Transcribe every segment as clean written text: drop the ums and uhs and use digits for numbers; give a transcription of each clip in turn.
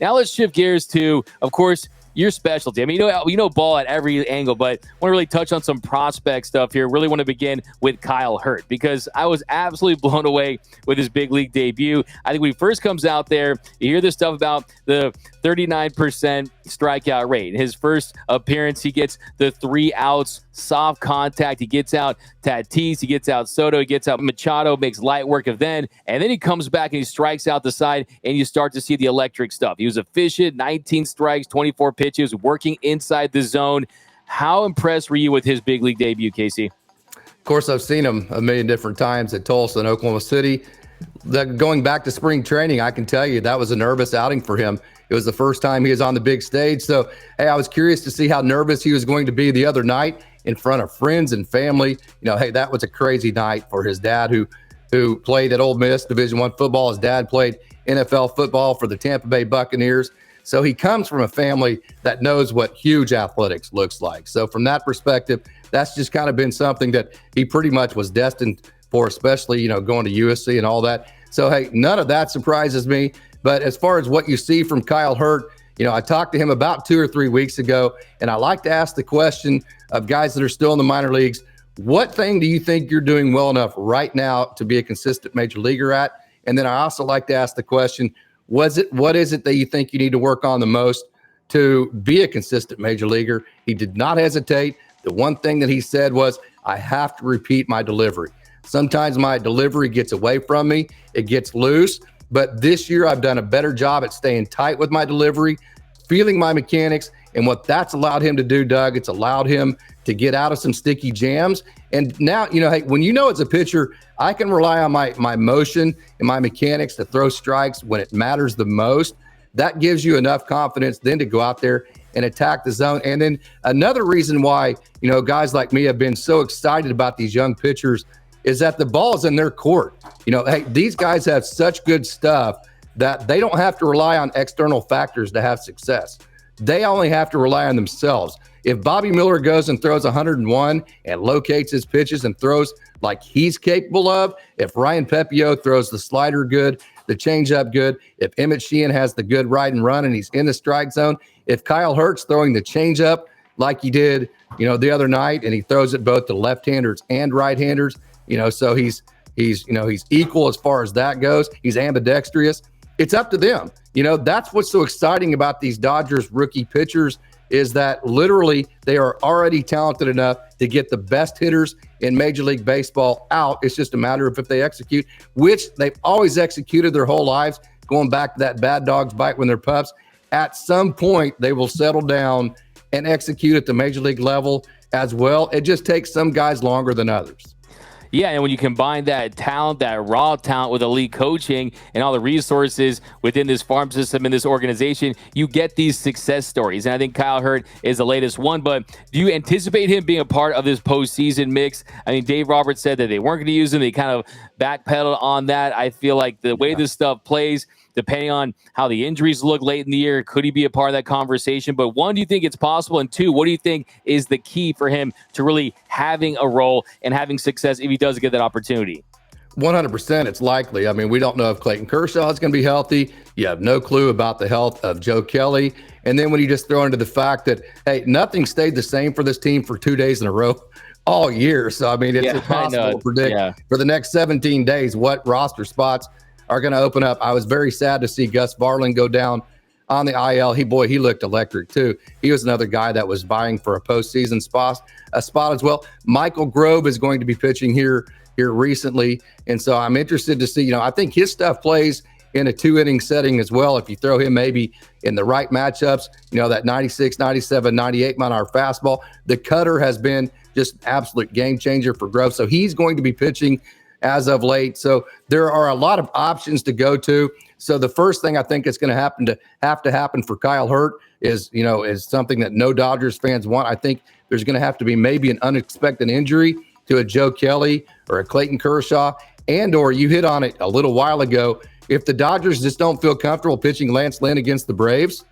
Now let's shift gears to, of course, your specialty. I mean, you know ball at every angle, but I want to really touch on some prospect stuff here. Really want to begin with Kyle Hurt, because I was absolutely blown away with his big league debut. I think when he first comes out there, you hear this stuff about the 39% strikeout rate. His first appearance, he gets the 3 outs, soft contact. He gets out Tatis, he gets out Soto, he gets out Machado, makes light work of then, and then he comes back and he strikes out the side, and you start to see the electric stuff. He was efficient, 19 strikes, 24 pitches, working inside the zone. How impressed were you with his big league debut, Casey? Of course, I've seen him a million different times at Tulsa and Oklahoma City. Going back to spring training, I can tell you that was a nervous outing for him. It was the first time he was on the big stage. So, hey, I was curious to see how nervous he was going to be the other night in front of friends and family. Hey, that was a crazy night for his dad, who played at Ole Miss Division I football. His dad played NFL football for the Tampa Bay Buccaneers. So he comes from a family that knows what huge athletics looks like. So from that perspective, that's just kind of been something that he pretty much was destined for, especially, going to USC and all that. So, hey, none of that surprises me. But as far as what you see from Kyle Hurt, I talked to him about 2 or 3 weeks ago, and I like to ask the question of guys that are still in the minor leagues, what thing do you think you're doing well enough right now to be a consistent major leaguer at? And then I also like to ask the question, what is it that you think you need to work on the most to be a consistent major leaguer? He did not hesitate. The one thing that he said was, I have to repeat my delivery. Sometimes my delivery gets away from me. It gets loose. But this year I've done a better job at staying tight with my delivery, feeling my mechanics. And what that's allowed him to do, Doug, it's allowed him to get out of some sticky jams. And now, hey, when as a pitcher, I can rely on my motion and my mechanics to throw strikes when it matters the most. That gives you enough confidence then to go out there and attack the zone. And then another reason why, guys like me have been so excited about these young pitchers is that the ball is in their court. Hey, these guys have such good stuff that they don't have to rely on external factors to have success. They only have to rely on themselves. If Bobby Miller goes and throws 101 and locates his pitches and throws like he's capable of, if Ryan Pepio throws the slider good, the changeup good, if Emmett Sheehan has the good ride and run and he's in the strike zone, if Kyle Hurt's throwing the changeup like he did, the other night, and he throws it both to left-handers and right-handers, so he's equal as far as that goes. He's ambidextrous. It's up to them. That's what's so exciting about these Dodgers rookie pitchers is that literally they are already talented enough to get the best hitters in Major League Baseball out. It's just a matter of if they execute, which they've always executed their whole lives, going back to that bad dogs bite when they're pups. At some point, they will settle down and execute at the Major League level as well. It just takes some guys longer than others. Yeah, and when you combine that talent, that raw talent with elite coaching and all the resources within this farm system and this organization, you get these success stories. And I think Kyle Hurt is the latest one. But do you anticipate him being a part of this postseason mix? I mean, Dave Roberts said that they weren't going to use him. They kind of backpedaled on that. I feel like the way this stuff plays, depending on how the injuries look late in the year, could he be a part of that conversation? But one, do you think it's possible? And two, what do you think is the key for him to really having a role and having success if he does get that opportunity? 100% it's likely. I mean, we don't know if Clayton Kershaw is going to be healthy. You have no clue about the health of Joe Kelly. And then when you just throw into the fact that, hey, nothing stayed the same for this team for 2 days in a row all year. So, I mean, it's impossible to predict for the next 17 days what roster spots are going to open up. I was very sad to see Gus Varland go down on the IL. He looked electric too. He was another guy that was vying for a postseason spot as well. Michael Grove is going to be pitching here recently. And so I'm interested to see, I think his stuff plays in a 2-inning setting as well. If you throw him maybe in the right matchups, that 96, 97, 98 mile-an-hour fastball, the cutter has been just an absolute game changer for Grove. So he's going to be pitching as of late. So there are a lot of options to go to. So the first thing I think is going to have to happen for Kyle Hurt is something that no Dodgers fans want. I think there's going to have to be maybe an unexpected injury to a Joe Kelly or a Clayton Kershaw, or you hit on it a little while ago. If the Dodgers just don't feel comfortable pitching Lance Lynn against the Braves,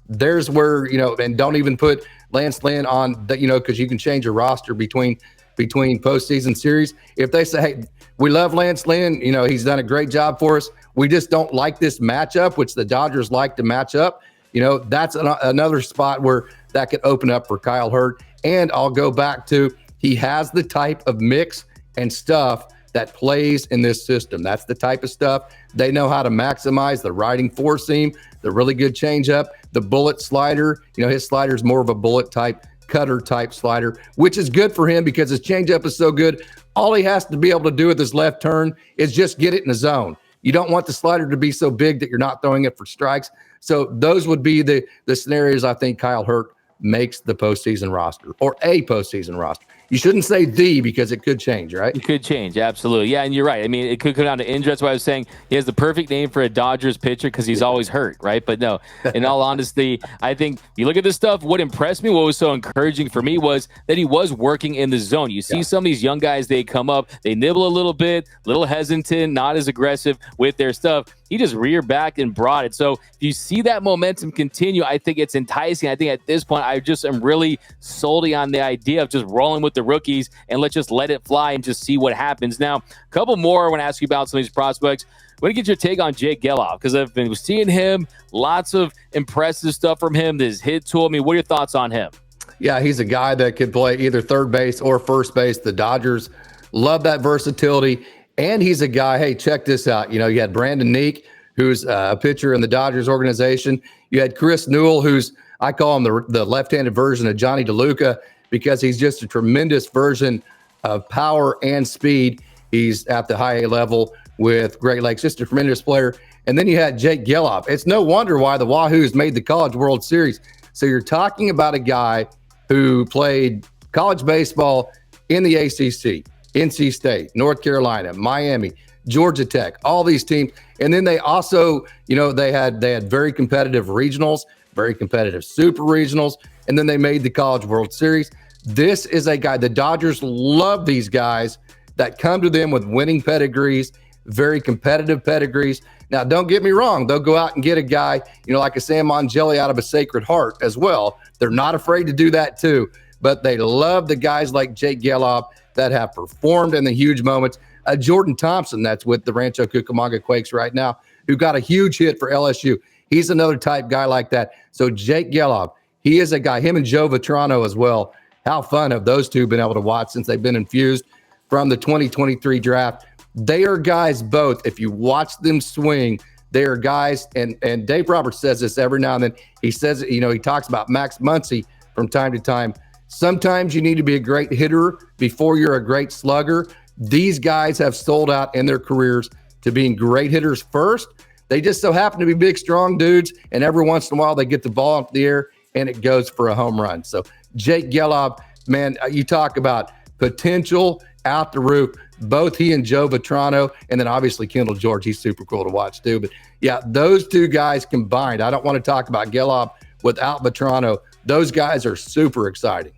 there's where, and don't even put Lance Lynn on that, because you can change your roster between between postseason series. If they say, hey, we love Lance Lynn, he's done a great job for us, we just don't like this matchup, which the Dodgers like to match up, that's another spot where that could open up for Kyle Hurt. And I'll go back to, he has the type of mix and stuff that plays in this system. That's the type of stuff they know how to maximize: the riding four seam, the really good changeup, the bullet slider. His slider is more of a bullet type, cutter type slider, which is good for him because his changeup is so good. All he has to be able to do with his left turn is just get it in the zone. You don't want the slider to be so big that you're not throwing it for strikes. So those would be the scenarios I think Kyle Hurt makes the postseason roster, or a postseason roster. You shouldn't say the, because it could change, right? It could change, absolutely. Yeah, and you're right. I mean, it could come down to injury. That's why I was saying he has the perfect name for a Dodgers pitcher because he's always hurt, right? But no, in all honesty, I think you look at this stuff, what impressed me, what was so encouraging for me was that he was working in the zone. You see some of these young guys, they come up, they nibble a little bit, a little hesitant, not as aggressive with their stuff. He just reared back and brought it. So if you see that momentum continue, I think it's enticing. I think at this point, I just am really solely on the idea of just rolling with the rookies and let's just let it fly and just see what happens. Now, a couple more I want to ask you about some of these prospects. I want to get your take on Jake Geloff, because I've been seeing him, lots of impressive stuff from him, his hit tool. I mean, what are your thoughts on him? Yeah, he's a guy that could play either third base or first base. The Dodgers love that versatility. And he's a guy, hey, check this out. You had Brandon Neek, who's a pitcher in the Dodgers organization. You had Chris Newell, who's, I call him the left-handed version of Johnny DeLuca, because he's just a tremendous version of power and speed. He's at the high A level with Great Lakes, just a tremendous player. And then you had Jake Geloff. It's no wonder why the Wahoos made the College World Series. So you're talking about a guy who played college baseball in the ACC, NC State, North Carolina, Miami, Georgia Tech, all these teams. And then they also, they had very competitive regionals, very competitive super regionals, and then they made the College World Series. This is a guy, the Dodgers love these guys that come to them with winning pedigrees, very competitive pedigrees. Now, don't get me wrong, they'll go out and get a guy, like a Sam Angeli out of a Sacred Heart as well. They're not afraid to do that too, but they love the guys like Jake Geloff that have performed in the huge moments. Jordan Thompson, that's with the Rancho Cucamonga Quakes right now, who got a huge hit for LSU. He's another type guy like that. So Jake Geloff, he is a guy, him and Joe Vitrano as well. How fun have those two been able to watch since they've been infused from the 2023 draft. They are guys both, if you watch them swing, they are guys, and Dave Roberts says this every now and then. He says, he talks about Max Muncy from time to time. Sometimes you need to be a great hitter before you're a great slugger. These guys have sold out in their careers to being great hitters first. They just so happen to be big, strong dudes, and every once in a while they get the ball up the air and it goes for a home run. So Jake Geloff, man, you talk about potential out the roof. Both he and Joe Vitrano, and then obviously Kendall George, he's super cool to watch too. But yeah, those two guys combined, I don't want to talk about Geloff without Vitrano. Those guys are super exciting.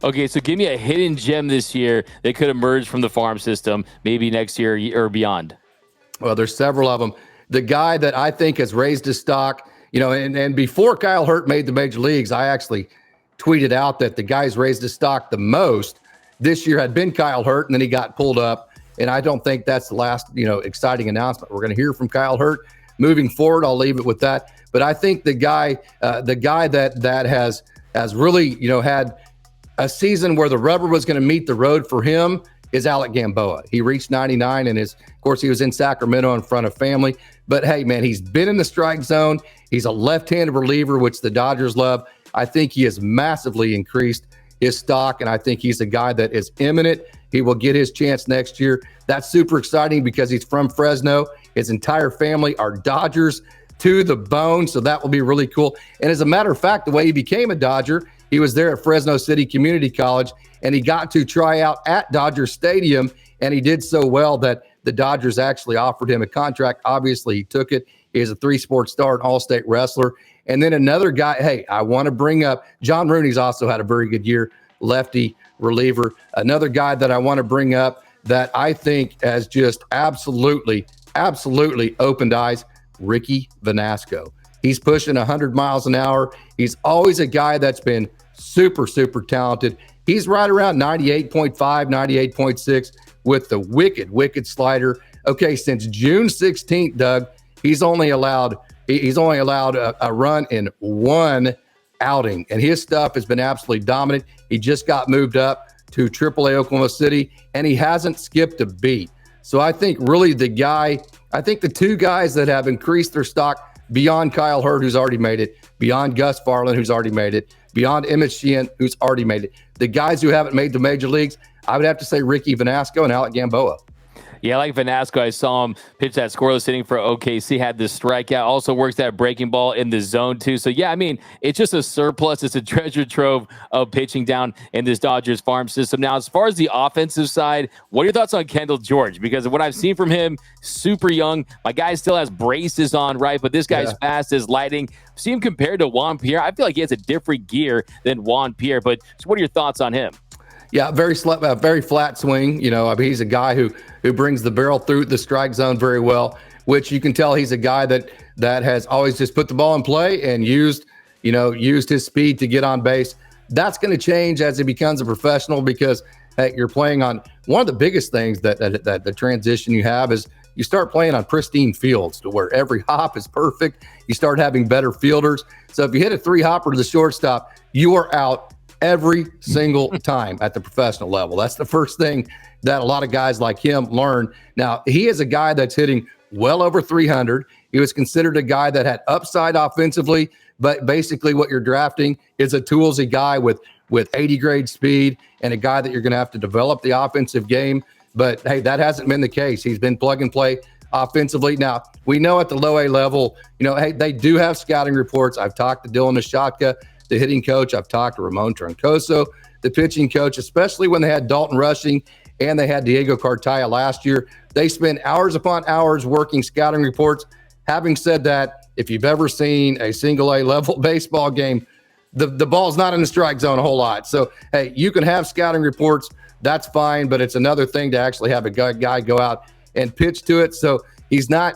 Okay, so give me a hidden gem this year that could emerge from the farm system, maybe next year or beyond. Well, there's several of them. The guy that I think has raised his stock, and before Kyle Hurt made the major leagues, I actually tweeted out that the guy's raised his stock the most this year had been Kyle Hurt, and then he got pulled up. And I don't think that's the last, exciting announcement we're going to hear from Kyle Hurt moving forward. I'll leave it with that. But I think the guy that has really, had a season where the rubber was going to meet the road for him is Alec Gamboa. He reached 99, and of course, he was in Sacramento in front of family. But hey, man, he's been in the strike zone. He's a left-handed reliever, which the Dodgers love. I think he has massively increased his stock, and I think he's a guy that is imminent. He will get his chance next year. That's super exciting because he's from Fresno. His entire family are Dodgers to the bone, so that will be really cool. And as a matter of fact, the way he became a Dodger, he was there at Fresno City Community College, and he got to try out at Dodger Stadium, and he did so well that the Dodgers actually offered him a contract. Obviously, he took it. He is a three-sport star, an all-state wrestler. And then another guy, hey, I want to bring up, John Rooney's also had a very good year, lefty reliever. Another guy that I want to bring up that I think has just absolutely opened eyes, Ricky Vanasco. He's pushing 100 miles an hour. He's always a guy that's been super talented. He's right around 98.5, 98.6 with the wicked slider. Okay, since June 16th, Doug, he's only allowed a run in one outing, and his stuff has been absolutely dominant. He just got moved up to AAA Oklahoma City, and he hasn't skipped a beat. So I think really the two guys that have increased their stock beyond Kyle Hurd, who's already made it, beyond Gus Farland, who's already made it, beyond Emmett Sheehan, who's already made it, the guys who haven't made the major leagues, I would have to say Ricky Vanasco and Alec Gamboa. Yeah, like Vanasco, I saw him pitch that scoreless inning for OKC, had the strikeout, also works that breaking ball in the zone too. So yeah, I mean, it's just a surplus. It's a treasure trove of pitching down in this Dodgers farm system. Now, as far as the offensive side, what are your thoughts on Kendall George? Because of what I've seen from him, super young. My guy still has braces on, right? But this guy's fast as lightning. See him compared to Juan Pierre. I feel like he has a different gear than Juan Pierre. But so what are your thoughts on him? Yeah, very flat swing. You know, I mean, he's a guy who brings the barrel through the strike zone very well, which you can tell he's a guy that has always just put the ball in play and used his speed to get on base. That's going to change as he becomes a professional because you're playing on one of the biggest things that the transition you have is you start playing on pristine fields to where every hop is perfect. You start having better fielders. So if you hit a 3-hopper to the shortstop, you are out every single time at the professional level. That's the first thing that a lot of guys like him learn. Now, he is a guy that's hitting well over 300. He was considered a guy that had upside offensively, but basically what you're drafting is a toolsy guy with 80 grade speed and a guy that you're going to have to develop the offensive game. But hey, that hasn't been the case. He's been plug and play offensively. Now, we know at the low A level, hey, they do have scouting reports. I've talked to Dylan Nishotka, the hitting coach. I've talked to Ramon Troncoso, the pitching coach, especially when they had Dalton Rushing and they had Diego Cartaya last year. They spent hours upon hours working scouting reports. Having said that, if you've ever seen a single A level baseball game, the ball's not in the strike zone a whole lot. So, hey, you can have scouting reports. That's fine, but it's another thing to actually have a guy go out and pitch to it. So he's not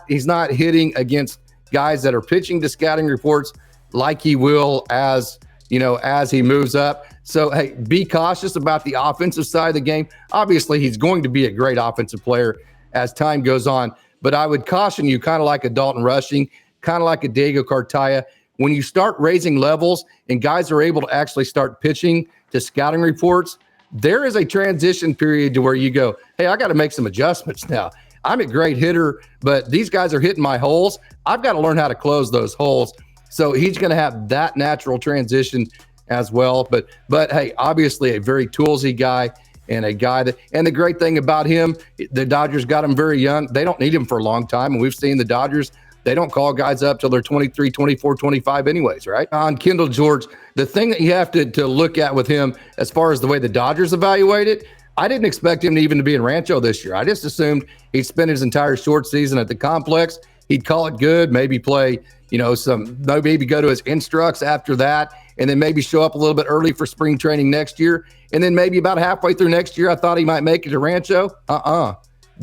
hitting against guys that are pitching to scouting reports like he will as he moves up. So, hey, be cautious about the offensive side of the game. Obviously, he's going to be a great offensive player as time goes on, but I would caution you, kind of like a Dalton Rushing, kind of like a Diego Cartaya, when you start raising levels and guys are able to actually start pitching to scouting reports, there is a transition period to where you go, hey, I got to make some adjustments now. I'm a great hitter, but these guys are hitting my holes. I've got to learn how to close those holes. So he's going to have that natural transition as well. But hey, obviously a very toolsy guy and a guy and the great thing about him, the Dodgers got him very young. They don't need him for a long time. And we've seen the Dodgers, they don't call guys up till they're 23, 24, 25 anyways, right? On Kendall George, the thing that you have to look at with him as far as the way the Dodgers evaluate it, I didn't expect him to be in Rancho this year. I just assumed he'd spend his entire short season at the complex. He'd call it good, maybe play, maybe go to his instructs after that, and then maybe show up a little bit early for spring training next year. And then maybe about halfway through next year, I thought he might make it to Rancho.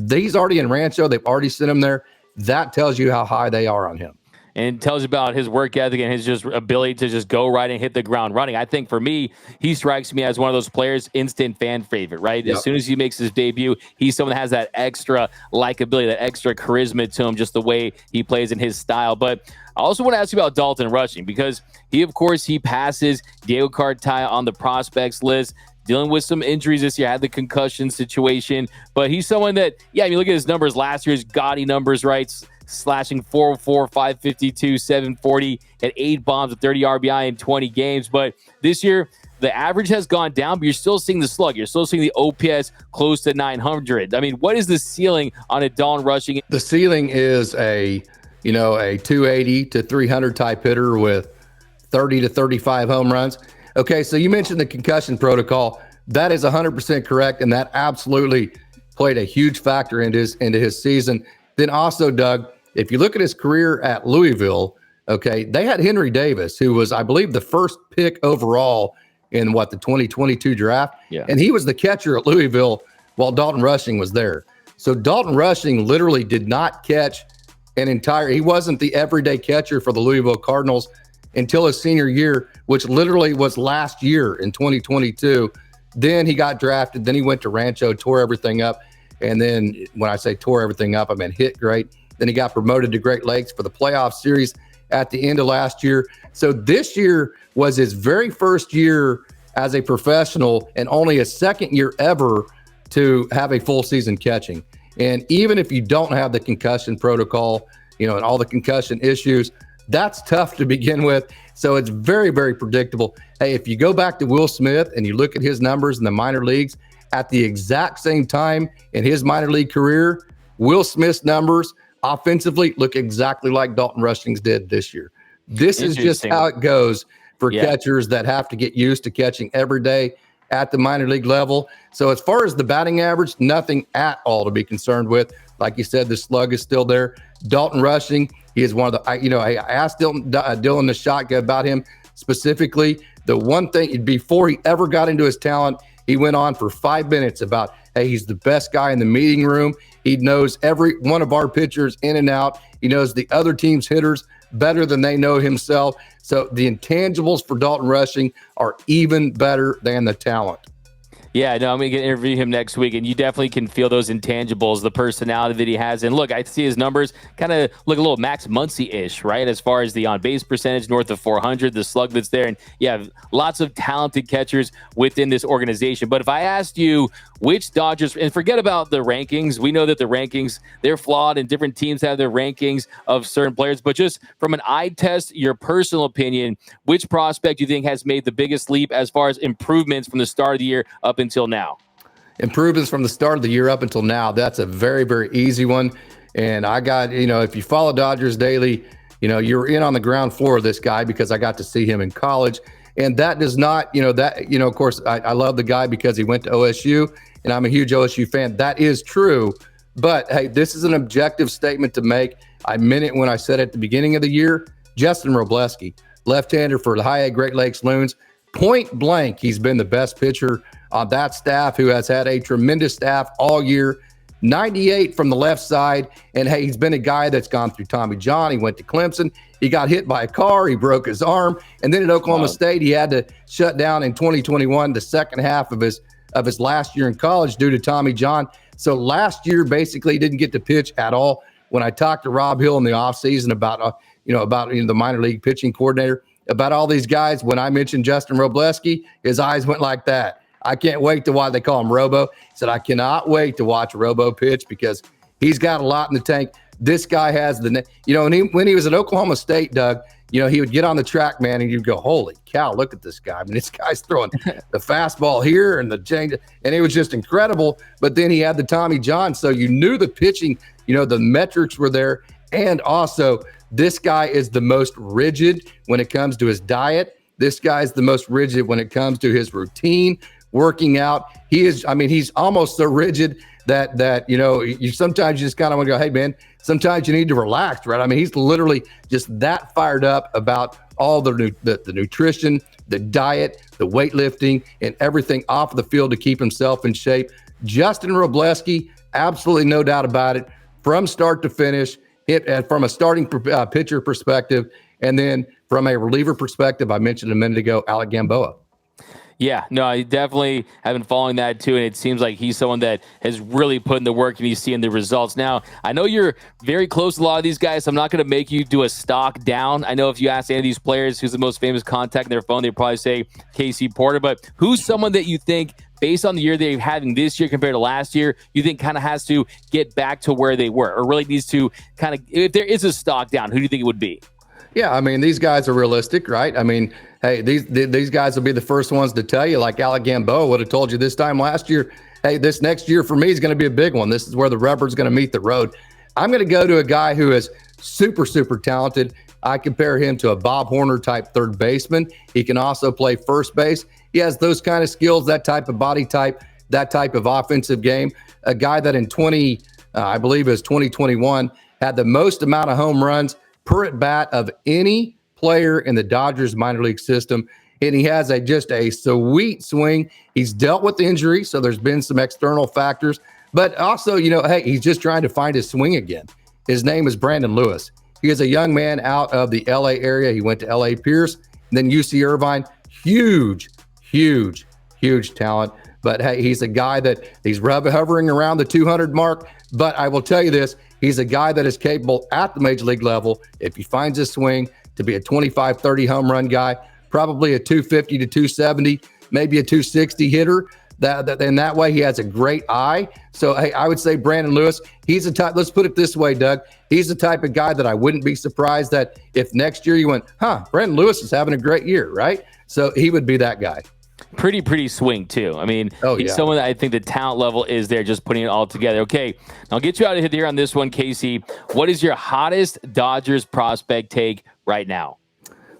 He's already in Rancho. They've already sent him there. That tells you how high they are on him. And tells you about his work ethic and his just ability to just go right and hit the ground running. I think for me, he strikes me as one of those players, instant fan favorite, right? Yep. As soon as he makes his debut, he's someone that has that extra likability, that extra charisma to him, just the way he plays in his style. But I also want to ask you about Dalton Rushing because he passes Diego Cartaya on the prospects list, dealing with some injuries this year, had the concussion situation. But he's someone that, look at his numbers last year's gaudy numbers, right? Slashing 404, 552, 740 at 8 bombs with 30 RBI in 20 games. But this year, the average has gone down, but you're still seeing the slug. You're still seeing the OPS close to 900. I mean, what is the ceiling on a Dalton Rushing? The ceiling is a 280 to 300 type hitter with 30 to 35 home runs. Okay, so you mentioned the concussion protocol. That is 100% correct, and that absolutely played a huge factor into his season. Then also, Doug, if you look at his career at Louisville, okay, they had Henry Davis, who was, I believe, the first pick overall in the 2022 draft. Yeah. And he was the catcher at Louisville while Dalton Rushing was there. So Dalton Rushing literally did not catch he wasn't the everyday catcher for the Louisville Cardinals until his senior year, which literally was last year in 2022. Then he got drafted. Then he went to Rancho, tore everything up. And then when I say tore everything up, I mean hit great. Then he got promoted to Great Lakes for the playoff series at the end of last year. So this year was his very first year as a professional and only his second year ever to have a full season catching. And even if you don't have the concussion protocol, and all the concussion issues, that's tough to begin with. So it's very, very predictable. Hey, if you go back to Will Smith and you look at his numbers in the minor leagues at the exact same time in his minor league career, Will Smith's numbers offensively look exactly like Dalton Rushing's did this year. This is just how it goes for catchers that have to get used to catching every day at the minor league level. So as far as the batting average, nothing at all to be concerned with. Like you said, the slug is still there. Dalton Rushing, he is one of the, I asked Dylan the shot about him specifically. The one thing, before he ever got into his talent, he went on for 5 minutes about, hey, he's the best guy in the meeting room. He knows every one of our pitchers in and out. He knows the other team's hitters better than they know himself. So the intangibles for Dalton Rushing are even better than the talent. Yeah, no, I'm going to interview him next week, and you definitely can feel those intangibles, the personality that he has. And look, I see his numbers kind of look a little Max Muncy-ish, right? As far as the on-base percentage, north of 400, the slug that's there. And yeah, lots of talented catchers within this organization. But if I asked you which Dodgers, and forget about the rankings, we know that the rankings, they're flawed, and different teams have their rankings of certain players. But just from an eye test, your personal opinion, which prospect do you think has made the biggest leap as far as improvements from the start of the year up until now? Improvements from the start of the year up until now. That's a very, very easy one. And I got, if you follow Dodgers Daily, you're in on the ground floor of this guy because I got to see him in college. And that does not, of course, I love the guy because he went to OSU and I'm a huge OSU fan. That is true. But hey, this is an objective statement to make. I meant it when I said at the beginning of the year. Justin Robleski, left-hander for the High A Great Lakes Loons. Point blank, he's been the best pitcher on that staff, who has had a tremendous staff all year. 98 from the left side. And hey, he's been a guy that's gone through Tommy John. He went to Clemson. He got hit by a car. He broke his arm. And then at Oklahoma State, he had to shut down in 2021, the second half of his last year in college due to Tommy John. So last year, basically, he didn't get to pitch at all. When I talked to Rob Hill in the offseason about the minor league pitching coordinator, about all these guys, when I mentioned Justin Robleski, his eyes went like that. I can't wait to watch. They call him Robo. He said, I cannot wait to watch Robo pitch because he's got a lot in the tank. This guy has when he was at Oklahoma State, Doug, he would get on the track, man, and you'd go, holy cow, look at this guy. I mean, this guy's throwing the fastball here and the change, and it was just incredible. But then he had the Tommy John, so you knew the pitching, the metrics were there. And also, this guy is the most rigid when it comes to his diet. This guy's the most rigid when it comes to his routine, working out. He's almost so rigid that you sometimes you just kind of want to go, hey, man, sometimes you need to relax, right? I mean, he's literally just that fired up about all the nutrition, the diet, the weightlifting, and everything off the field to keep himself in shape. Justin Robleski, absolutely no doubt about it, from start to finish, from a starting pitcher perspective, and then from a reliever perspective, I mentioned a minute ago, Alec Gamboa. Yeah, no, I definitely have been following that too, and it seems like he's someone that has really put in the work, and he's seeing the results. Now, I know you're very close to a lot of these guys, so I'm not going to make you do a stock down. I know if you ask any of these players who's the most famous contact in their phone, they'd probably say Casey Porter, but who's someone that you think, based on the year they're having this year compared to last year, you think kind of has to get back to where they were, or really needs to kind of, if there is a stock down, who do you think it would be? Yeah, I mean, these guys are realistic, right? I mean, hey, these guys will be the first ones to tell you, like Alec Gamboa would have told you this time last year, hey, this next year for me is going to be a big one. This is where the rubber's going to meet the road. I'm going to go to a guy who is super, super talented. I compare him to a Bob Horner type third baseman. He can also play first base. He has those kind of skills, that type of body type, that type of offensive game. A guy that in 2021, had the most amount of home runs per at bat of any player in the Dodgers minor league system. And he has just a sweet swing. He's dealt with injury, so there's been some external factors. But also, hey, he's just trying to find his swing again. His name is Brandon Lewis. He is a young man out of the L.A. area. He went to L.A. Pierce, and then UC Irvine. Huge huge talent. But hey, he's a guy that he's hovering around the 200 mark. But I will tell you this, he's a guy that is capable at the major league level, if he finds his swing, to be a 25, 30 home run guy, probably a 250 to 270, maybe a 260 hitter. In that way, he has a great eye. So, hey, I would say Brandon Lewis, he's the type, let's put it this way, Doug, he's the type of guy that I wouldn't be surprised that if next year you went, Brandon Lewis is having a great year, right? So he would be that guy. Pretty swing, too. I mean, he's someone that I think the talent level is there, just putting it all together. Okay, I'll get you out of here on this one, Casey. What is your hottest Dodgers prospect take right now?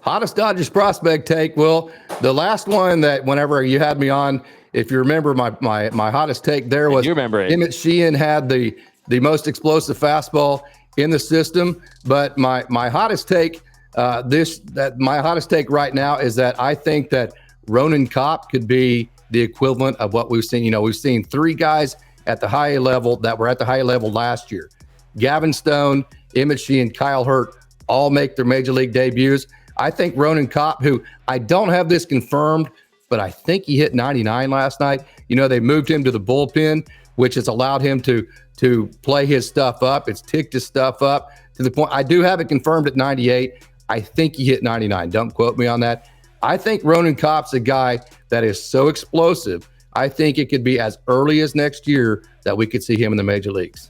Hottest Dodgers prospect take? Well, the last one that whenever you had me on, if you remember my hottest take there was Emmett Sheehan had the most explosive fastball in the system. But my hottest take my hottest take right now is that I think that Ronan Kopp could be the equivalent of what we've seen. You know, we've seen three guys at the high level that were at the high level last year. Gavin Stone, Emmett Sheehan, Kyle Hurt all make their major league debuts. I think Ronan Kopp, who I don't have this confirmed, but I think he hit 99 last night. You know, they moved him to the bullpen, which has allowed him to play his stuff up. It's ticked his stuff up to the point. I do have it confirmed at 98. I think he hit 99. Don't quote me on that. I think Ronan Kopp's a guy that is so explosive. I think it could be as early as next year that we could see him in the major leagues.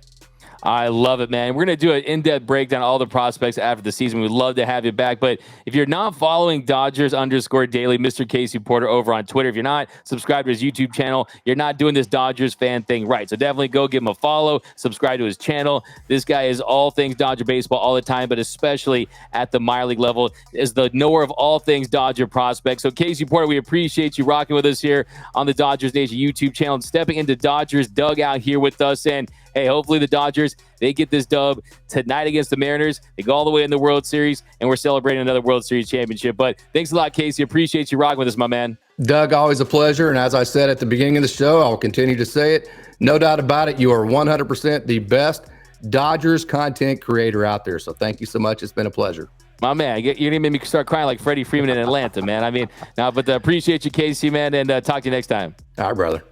I love it, man. We're going to do an in-depth breakdown of all the prospects after the season. We'd love to have you back. But if you're not following Dodgers_daily, Mr. Casey Porter over on Twitter, if you're not subscribed to his YouTube channel, you're not doing this Dodgers fan thing right. So definitely go give him a follow, subscribe to his channel. This guy is all things Dodger baseball all the time, but especially at the minor league level is the knower of all things Dodger prospects. So Casey Porter, we appreciate you rocking with us here on the Dodgers Nation YouTube channel and stepping into Dodgers dugout here with us. And hey, hopefully the Dodgers, they get this dub tonight against the Mariners. They go all the way in the World Series, and we're celebrating another World Series championship. But thanks a lot, Casey. Appreciate you rocking with us, my man. Doug, always a pleasure. And as I said at the beginning of the show, I will continue to say it. No doubt about it, you are 100% the best Dodgers content creator out there. So thank you so much. It's been a pleasure. My man, you're going to make me start crying like Freddie Freeman in Atlanta, man. I mean, but appreciate you, Casey, man, and talk to you next time. All right, brother.